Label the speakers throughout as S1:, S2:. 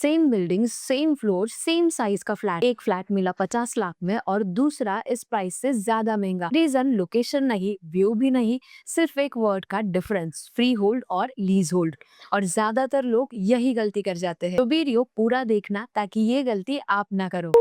S1: Same building, same floor, same size का flat, एक flat मिला 50 लाख में और दूसरा इस प्राइस से ज्यादा महंगा। रीजन लोकेशन नहीं, व्यू भी नहीं, सिर्फ एक वर्ड का डिफरेंस, फ्री होल्ड और लीज होल्ड। और ज्यादातर लोग यही गलती कर जाते हैं। तो वीडियो पूरा देखना ताकि ये गलती आप ना करो।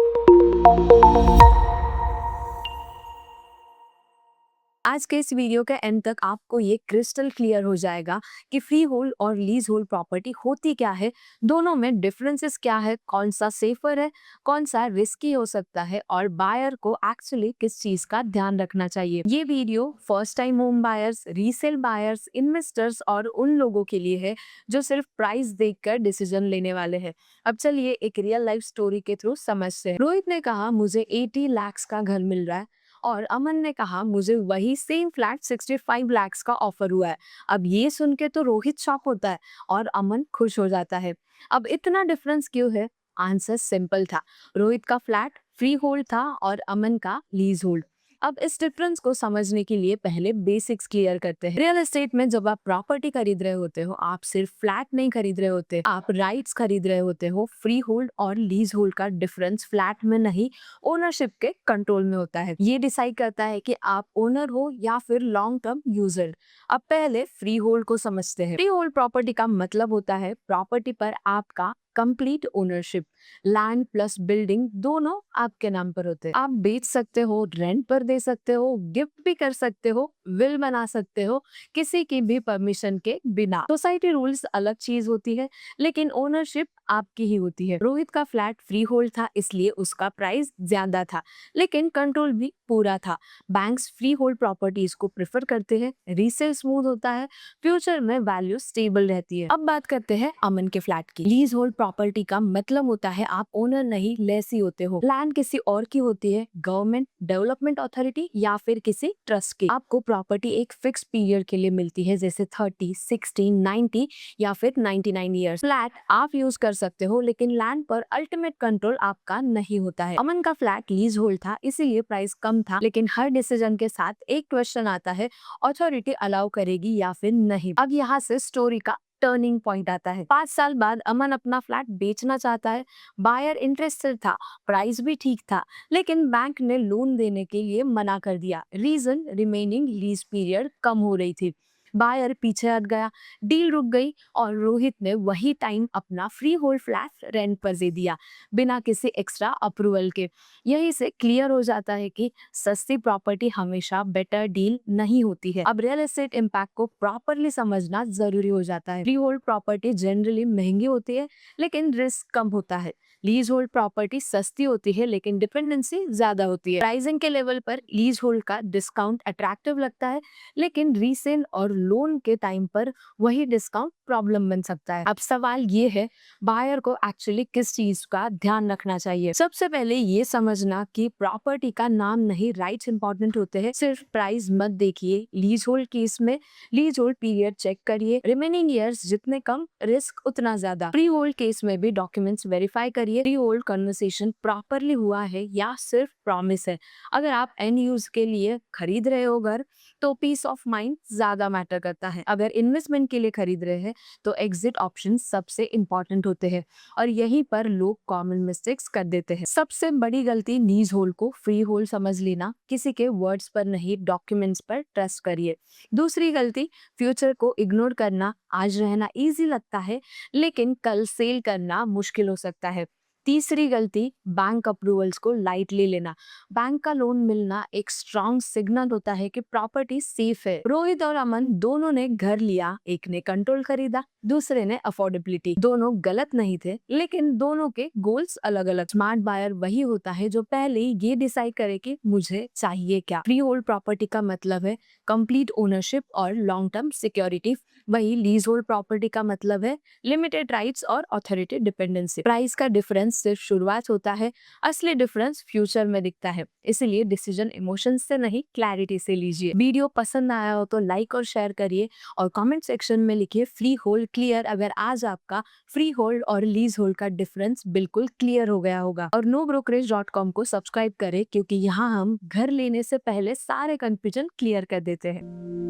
S1: आज के इस वीडियो के एंड तक आपको ये क्रिस्टल क्लियर हो जाएगा कि फ्री होल्ड और लीज होल्ड प्रॉपर्टी होती क्या है, दोनों में डिफरेंसेस क्या है, कौन सा सेफर है, कौन सा रिस्की हो सकता है और बायर को एक्चुअली किस चीज का ध्यान रखना चाहिए। ये video first time home buyers, resale buyers, investors और उन लोगों के लिए है जो सिर्फ प्राइस देखकर डिसीजन लेने वाले हैं। अब चलिए एक रियल लाइफ स्टोरी के थ्रू समझते हैं। रोहित ने कहा मुझे 80 लाख का घर मिल रहा है और अमन ने कहा मुझे वही सेम फ्लैट 65 लाख का ऑफर हुआ है। अब ये सुन के तो रोहित शॉक होता है और अमन खुश हो जाता है। अब इतना डिफरेंस क्यों है? आंसर सिंपल था। रोहित का फ्लैट फ्री होल्ड था और अमन का लीज होल्ड। अब इस डिफरेंस को समझने के लिए पहले बेसिक्स क्लियर करते हैं। रियल एस्टेट में जब आप प्रॉपर्टी खरीद रहे होते हो, आप सिर्फ फ्लैट नहीं खरीद रहे होते, आप राइट्स खरीद रहे होते हो। फ्री होल्ड और लीज होल्ड का डिफरेंस फ्लैट में नहीं, ओनरशिप के कंट्रोल में होता है। ये डिसाइड करता है कि आप ओनर हो या फिर लॉन्ग टर्म यूजर। अब पहले फ्री होल्ड को समझते हैं। फ्री होल्ड प्रॉपर्टी का मतलब होता है प्रॉपर्टी पर आपका complete ownership. Land plus building दोनों आपके नाम पर होते हैं। आप बेच सकते हो, रेंट पर दे सकते हो, गिफ्ट भी कर सकते हो, विल बना सकते हो, किसी की भी परमिशन के बिना। सोसाइटी रूल्स अलग चीज होती है, लेकिन ओनरशिप आपकी ही होती है। रोहित का फ्लैट फ्री होल्ड था, इसलिए उसका प्राइस ज्यादा था, लेकिन कंट्रोल भी पूरा था। बैंक्स फ्री होल्ड प्रॉपर्टीज को प्रेफर करते हैं, रीसेल स्मूथ होता है, फ्यूचर में वैल्यू स्टेबल रहती है। अब बात करते हैं अमन के फ्लैट की। लीज होल्ड प्रॉपर्टी का मतलब होता है आप ओनर नहीं, लेसी होते हो। लैंड किसी और की होती है, गवर्नमेंट, डेवलपमेंट अथॉरिटी या फिर किसी ट्रस्ट की। आपको प्रॉपर्टी एक फिक्स पीरियड के लिए मिलती है, जैसे 30, 60, 90 या फिर 99 ईयर्स। फ्लैट आप यूज कर सकते हो, लेकिन लैंड पर अल्टीमेट कंट्रोल आपका नहीं होता है। अमन का फ्लैट लीज होल्ड था, इसीलिए प्राइस कम था, लेकिन हर डिसीजन के साथ एक क्वेश्चन आता है, अथॉरिटी अलाउ करेगी या फिर नहीं। अब यहाँ से स्टोरी का टर्निंग पॉइंट आता है। 5 साल बाद अमन अपना फ्लैट बेचना चाहता है। बायर इंटरेस्टेड था, प्राइस भी ठीक था, लेकिन बैंक ने लोन देने के लिए मना कर दिया। रीजन, रिमेनिंग लीज पीरियड कम हो रही थी। बायर पीछे हट गया, डील रुक गई और रोहित ने वही टाइम अपना फ्री होल्ड फ्लैट रेंट पर दे दिया, बिना किसी एक्स्ट्रा अप्रूवल के। यही से क्लियर हो जाता है कि सस्ती प्रॉपर्टी हमेशा बेटर डील नहीं होती है। अब रियल एस्टेट इम्पैक्ट को प्रॉपरली समझना जरूरी हो जाता है। फ्री होल्ड प्रॉपर्टी जनरली महंगी होती है, लेकिन रिस्क कम होता है। लीज होल्ड प्रॉपर्टी सस्ती होती है, लेकिन डिपेंडेंसी ज्यादा होती है। प्राइसिंग के लेवल पर लीज होल्ड का डिस्काउंट अट्रैक्टिव लगता है, लेकिन रीसेल और लोन के टाइम पर वही डिस्काउंट प्रॉब्लम बन सकता है। अब सवाल ये है, बायर को एक्चुअली किस चीज का ध्यान रखना चाहिए? सबसे पहले ये समझना कि प्रॉपर्टी का नाम नहीं, राइट्स इंपॉर्टेंट होते हैं। सिर्फ प्राइस मत देखिए। लीज होल्ड केस में लीज होल्ड पीरियड चेक करिए, रिमेनिंग ईयर्स जितने कम, रिस्क उतना ज्यादा। फ्री होल्ड केस में भी डॉक्यूमेंट्स वेरीफाई करिए, फ्री होल्ड कन्वर्सेशन प्रॉपरली हुआ है या सिर्फ प्रॉमिस है। अगर आप एंड यूज के लिए खरीद रहे हो घर, तो पीस ऑफ माइंड ज्यादा मैटर करता है। अगर इन्वेस्टमेंट के लिए खरीद रहे हैं, तो एग्जिट ऑप्शन सबसे इंपॉर्टेंट होते हैं, और यहीं पर लोग कॉमन मिस्टेक्स कर देते हैं। सबसे बड़ी गलती लीज होल्ड को फ्री होल्ड समझ लेना, किसी के वर्ड्स पर नहीं, डॉक्यूमेंट्स पर ट्रस्ट करिए। दूसरी गलती, फ्यूचर को इग्नोर करना। आज रहना इजी लगता है, लेकिन कल सेल करना मुश्किल हो सकता है। तीसरी गलती, बैंक अप्रूवल्स को लाइटली लेना। बैंक का लोन मिलना एक स्ट्रॉन्ग सिग्नल होता है कि प्रॉपर्टी सेफ है। रोहित और अमन दोनों ने घर लिया, एक ने कंट्रोल खरीदा, दूसरे ने अफोर्डेबिलिटी। दोनों गलत नहीं थे, लेकिन दोनों के गोल्स अलग अलग। स्मार्ट बायर वही होता है जो पहले ये डिसाइड करे कि मुझे चाहिए क्या। फ्री होल्ड प्रॉपर्टी का मतलब है कंप्लीट ओनरशिप और लॉन्ग टर्म सिक्योरिटी। वही लीज होल्ड प्रॉपर्टी का मतलब है लिमिटेड राइट्स और अथॉरिटी डिपेंडेंसी। प्राइस का डिफरेंस सिर्फ शुरुआत होता है, असली डिफरेंस फ्यूचर में दिखता है। इसलिए डिसीजन इमोशंस से नहीं, क्लैरिटी से लीजिए। वीडियो पसंद आया हो तो लाइक और शेयर करिए, और कमेंट सेक्शन में लिखिए फ्री होल्ड क्लियर अगर आज आपका फ्री होल्ड और लीज होल्ड का डिफरेंस बिल्कुल क्लियर हो गया होगा। और nobrokerage.com को सब्सक्राइब करें, क्योंकि यहाँ हम घर लेने से पहले सारे कंफ्यूजन क्लियर कर देते हैं।